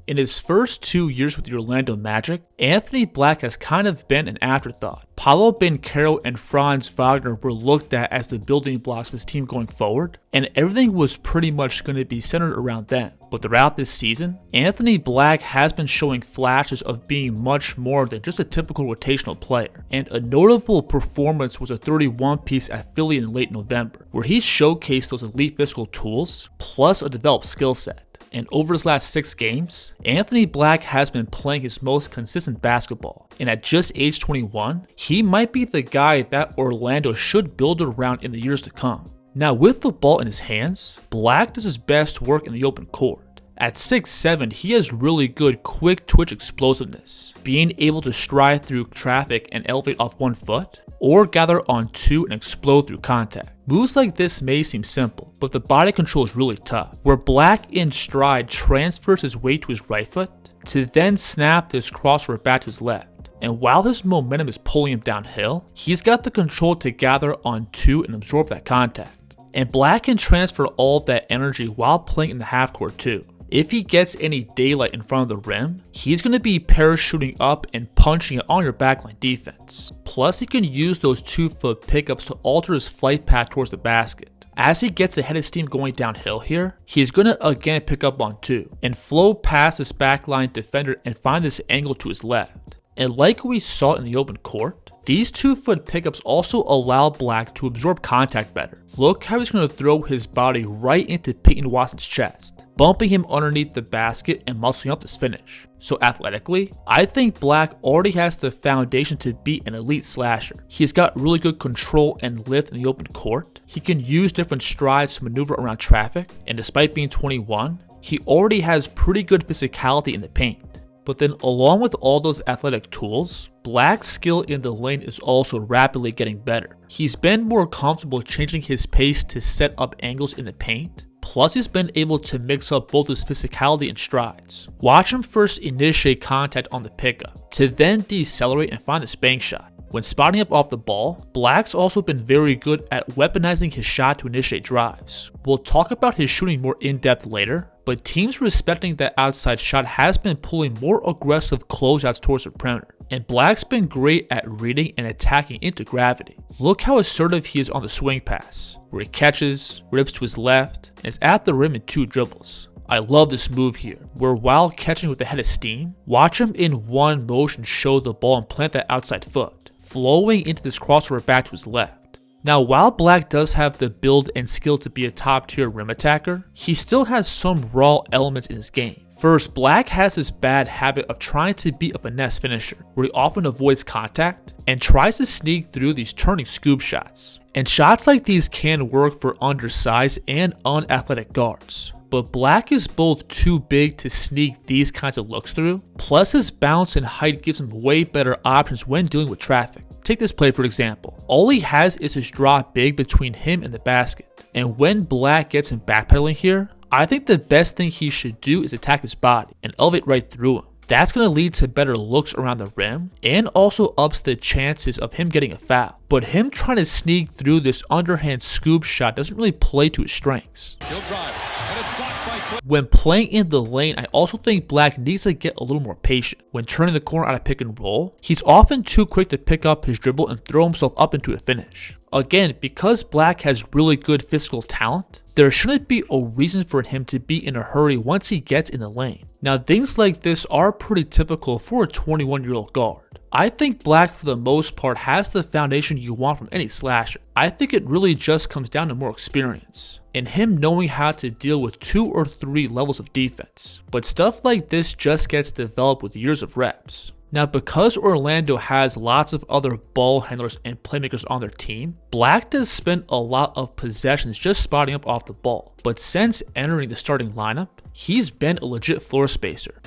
In his first 2 years with the Orlando Magic, Anthony Black has kind of been an afterthought. Paolo Banchero and Franz Wagner were looked at as the building blocks of his team going forward, and everything was pretty much going to be centered around them. But throughout this season, Anthony Black has been showing flashes of being much more than just a typical rotational player, and a notable performance was a 31-piece at Philly in late November, where he showcased those elite physical tools, plus a developed skill set. And over his last 6 games, Anthony Black has been playing his most consistent basketball. And at just age 21, he might be the guy that Orlando should build around in the years to come. Now with the ball in his hands, Black does his best work in the open court. At 6'7", he has really good quick twitch explosiveness, being able to stride through traffic and elevate off 1 foot, or gather on 2 and explode through contact. Moves like this may seem simple, but the body control is really tough, where Black in stride transfers his weight to his right foot, to then snap this crossover back to his left. And while his momentum is pulling him downhill, he's got the control to gather on 2 and absorb that contact. And Black can transfer all that energy while playing in the half court too. If he gets any daylight in front of the rim, he's going to be parachuting up and punching it on your backline defense. Plus, he can use those 2-foot pickups to alter his flight path towards the basket. As he gets ahead of his team going downhill here, he's going to again pick up on 2 and flow past this backline defender and find this angle to his left. And like we saw in the open court, these 2-foot pickups also allow Black to absorb contact better. Look how he's going to throw his body right into Peyton Watson's chest, bumping him underneath the basket and muscling up this finish. So athletically, I think Black already has the foundation to be an elite slasher. He's got really good control and lift in the open court. He can use different strides to maneuver around traffic, and despite being 21, he already has pretty good physicality in the paint. But then along with all those athletic tools, Black's skill in the lane is also rapidly getting better. He's been more comfortable changing his pace to set up angles in the paint. Plus, he's been able to mix up both his physicality and strides. Watch him first initiate contact on the pickup, to then decelerate and find the spank shot. When spotting up off the ball, Black's also been very good at weaponizing his shot to initiate drives. We'll talk about his shooting more in depth later, but teams respecting that outside shot has been pulling more aggressive closeouts towards the perimeter. And Black's been great at reading and attacking into gravity. Look how assertive he is on the swing pass, where he catches, rips to his left, and is at the rim in 2 dribbles. I love this move here, where while catching with a head of steam, watch him in one motion show the ball and plant that outside foot, flowing into this crossover back to his left. Now while Black does have the build and skill to be a top tier rim attacker, he still has some raw elements in his game. First, Black has this bad habit of trying to be a finesse finisher, where he often avoids contact and tries to sneak through these turning scoop shots. And shots like these can work for undersized and unathletic guards. But Black is both too big to sneak these kinds of looks through, plus his bounce and height gives him way better options when dealing with traffic. Take this play for example. All he has is his drop big between him and the basket. And when Black gets him backpedaling here, I think the best thing he should do is attack his body and elevate right through him. That's going to lead to better looks around the rim and also ups the chances of him getting a foul. But him trying to sneak through this underhand scoop shot doesn't really play to his strengths. He'll drive, and it's blocked by... When playing in the lane, I also think Black needs to get a little more patient. When turning the corner out of pick and roll, he's often too quick to pick up his dribble and throw himself up into a finish. Again, because Black has really good physical talent, there shouldn't be a reason for him to be in a hurry once he gets in the lane. Now things like this are pretty typical for a 21-year-old guard. I think Black for the most part has the foundation you want from any slasher. I think it really just comes down to more experience and him knowing how to deal with 2 or 3 levels of defense. But stuff like this just gets developed with years of reps. Now because Orlando has lots of other ball handlers and playmakers on their team, Black does spend a lot of possessions just spotting up off the ball. But since entering the starting lineup, he's been a legit floor spacer.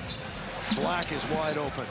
Black is wide open.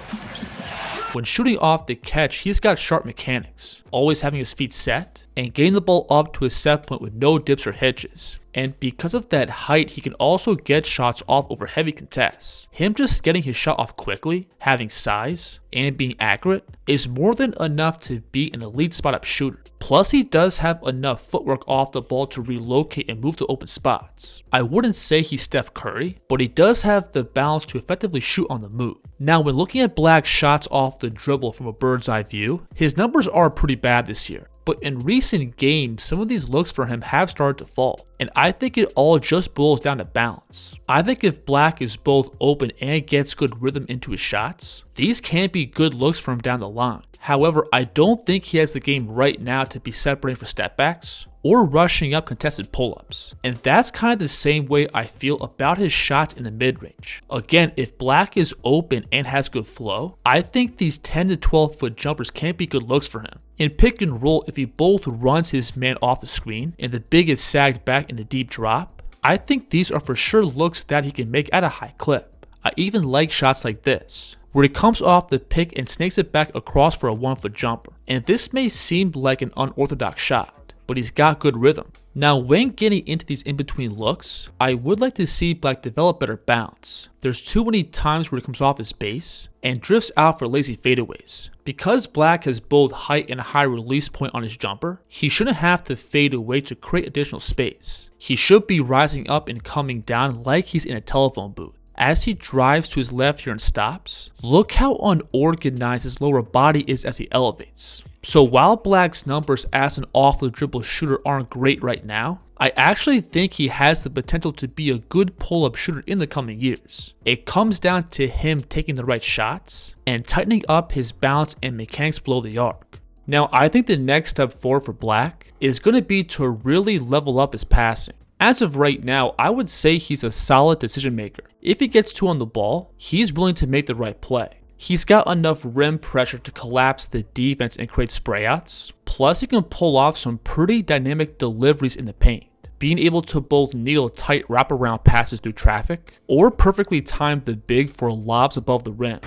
When shooting off the catch, he's got sharp mechanics, always having his feet set and getting the ball up to his set point with no dips or hitches. And because of that height, he can also get shots off over heavy contests. Him just getting his shot off quickly, having size, and being accurate is more than enough to be an elite spot-up shooter. Plus, he does have enough footwork off the ball to relocate and move to open spots. I wouldn't say he's Steph Curry, but he does have the balance to effectively shoot on the move. Now, when looking at Black's shots off the dribble from a bird's eye view, his numbers are pretty bad this year. But in recent games, some of these looks for him have started to fall, and I think it all just boils down to balance. I think if Black is both open and gets good rhythm into his shots, these can be good looks for him down the line. However, I don't think he has the game right now to be separating for stepbacks or rushing up contested pull-ups. And that's kind of the same way I feel about his shots in the mid-range. Again, if Black is open and has good flow, I think these 10 to 12 foot jumpers can be good looks for him. In pick and roll, if he both runs his man off the screen and the big is sagged back in the deep drop, I think these are for sure looks that he can make at a high clip. I even like shots like this, where he comes off the pick and snakes it back across for a 1 foot jumper. And this may seem like an unorthodox shot, but he's got good rhythm. Now, when getting into these in-between looks, I would like to see Black develop better bounce. There's too many times where he comes off his base and drifts out for lazy fadeaways. Because Black has both height and a high release point on his jumper, he shouldn't have to fade away to create additional space. He should be rising up and coming down like he's in a telephone booth. As he drives to his left here and stops, look how unorganized his lower body is as he elevates. So while Black's numbers as an off-the-dribble shooter aren't great right now, I actually think he has the potential to be a good pull-up shooter in the coming years. It comes down to him taking the right shots and tightening up his balance and mechanics below the arc. Now, I think the next step forward for Black is going to be to really level up his passing. As of right now, I would say he's a solid decision maker. If he gets two on the ball, he's willing to make the right play. He's got enough rim pressure to collapse the defense and create sprayouts, plus he can pull off some pretty dynamic deliveries in the paint, being able to both needle tight wraparound passes through traffic, or perfectly time the big for lobs above the rim.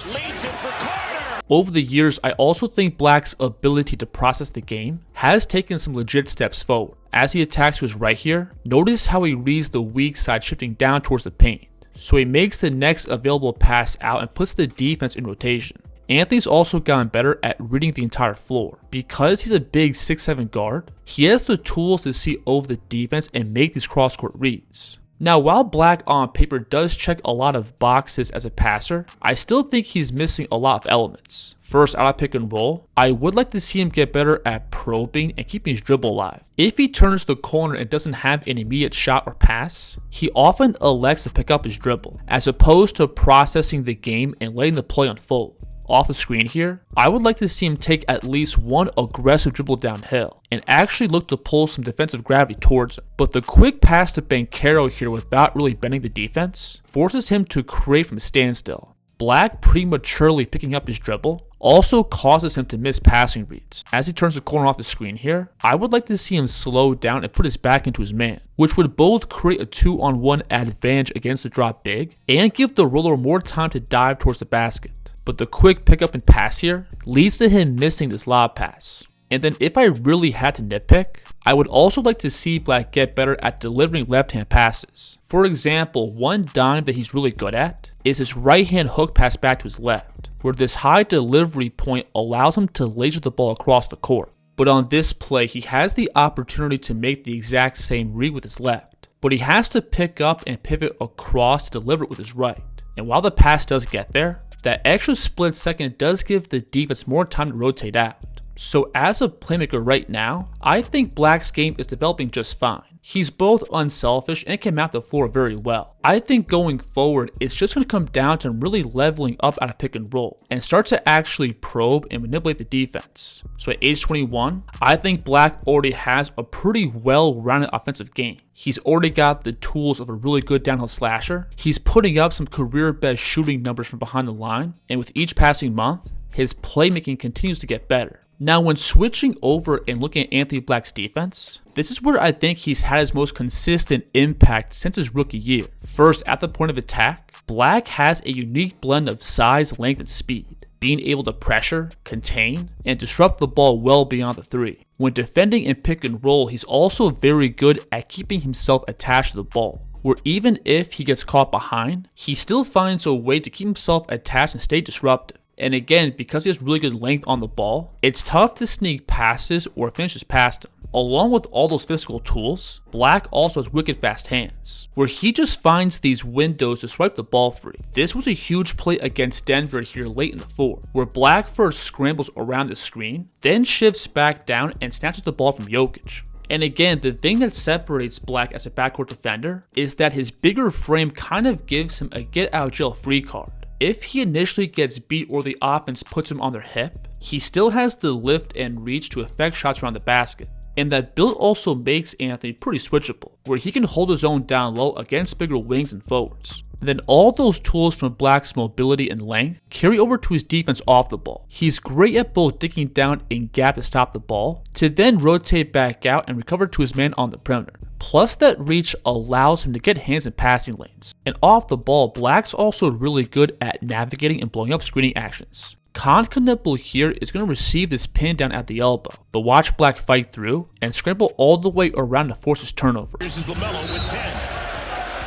Leads it for Carter. Over the years, I also think Black's ability to process the game has taken some legit steps forward. As he attacks to his right here, notice how he reads the weak side shifting down towards the paint. So he makes the next available pass out and puts the defense in rotation. Anthony's also gotten better at reading the entire floor. Because he's a big 6'7" guard, he has the tools to see over the defense and make these cross-court reads. Now, while Black on paper does check a lot of boxes as a passer, I still think he's missing a lot of elements. First, out of pick and roll, I would like to see him get better at probing and keeping his dribble alive. If he turns the corner and doesn't have an immediate shot or pass, he often elects to pick up his dribble, as opposed to processing the game and letting the play unfold. Off the screen here, I would like to see him take at least one aggressive dribble downhill and actually look to pull some defensive gravity towards him. But the quick pass to Banchero here without really bending the defense forces him to create from a standstill. Black prematurely picking up his dribble also causes him to miss passing reads. As he turns the corner off the screen here, I would like to see him slow down and put his back into his man, which would both create a 2-on-1 advantage against the drop big and give the roller more time to dive towards the basket. But the quick pickup and pass here leads to him missing this lob pass. And then if I really had to nitpick, I would also like to see Black get better at delivering left-hand passes. For example, one dime that he's really good at is his right-hand hook pass back to his left, where this high delivery point allows him to laser the ball across the court. But on this play, he has the opportunity to make the exact same read with his left, but he has to pick up and pivot across to deliver it with his right. And while the pass does get there, that extra split second does give the defense more time to rotate out. So as a playmaker right now, I think Black's game is developing just fine. He's both unselfish and can map the floor very well. I think going forward, it's just going to come down to him really leveling up out of pick and roll and start to actually probe and manipulate the defense. So at age 21, I think Black already has a pretty well-rounded offensive game. He's already got the tools of a really good downhill slasher. He's putting up some career best shooting numbers from behind the line, and with each passing month, his playmaking continues to get better. Now, when switching over and looking at Anthony Black's defense, this is where I think he's had his most consistent impact since his rookie year. First, at the point of attack, Black has a unique blend of size, length, and speed. being able to pressure, contain, and disrupt the ball well beyond the three. When defending in pick and roll, he's also very good at keeping himself attached to the ball, where even if he gets caught behind, he still finds a way to keep himself attached and stay disruptive. And again, because he has really good length on the ball, it's tough to sneak passes or finishes past him. Along with all those physical tools, Black also has wicked fast hands, where he just finds these windows to swipe the ball free. This was a huge play against Denver here late in the fourth, where Black first scrambles around the screen, then shifts back down and snatches the ball from Jokic. And again, the thing that separates Black as a backcourt defender is that his bigger frame kind of gives him a get out of jail free card. If he initially gets beat or the offense puts him on their hip, he still has the lift and reach to affect shots around the basket. And that build also makes Anthony pretty switchable, where he can hold his own down low against bigger wings and forwards. And then all those tools from Black's mobility and length carry over to his defense off the ball. He's great at both digging down in gap to stop the ball, to then rotate back out and recover to his man on the perimeter. Plus, that reach allows him to get hands in passing lanes. And off the ball, Black's also really good at navigating and blowing up screening actions. Conconnable here is going to receive this pin down at the elbow, but watch Black fight through and scramble all the way around to force his turnover.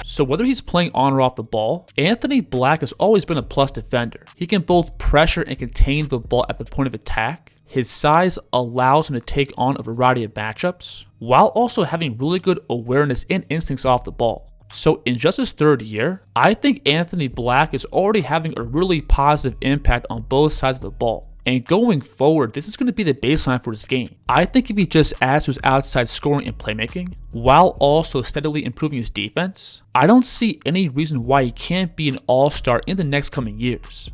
So whether he's playing on or off the ball, Anthony Black has always been a plus defender. He can both pressure and contain the ball at the point of attack. His size allows him to take on a variety of matchups, while also having really good awareness and instincts off the ball. So in just his third year, I think Anthony Black is already having a really positive impact on both sides of the ball. And going forward, this is going to be the baseline for his game. I think if he just adds to his outside scoring and playmaking, while also steadily improving his defense, I don't see any reason why he can't be an all-star in the next coming years.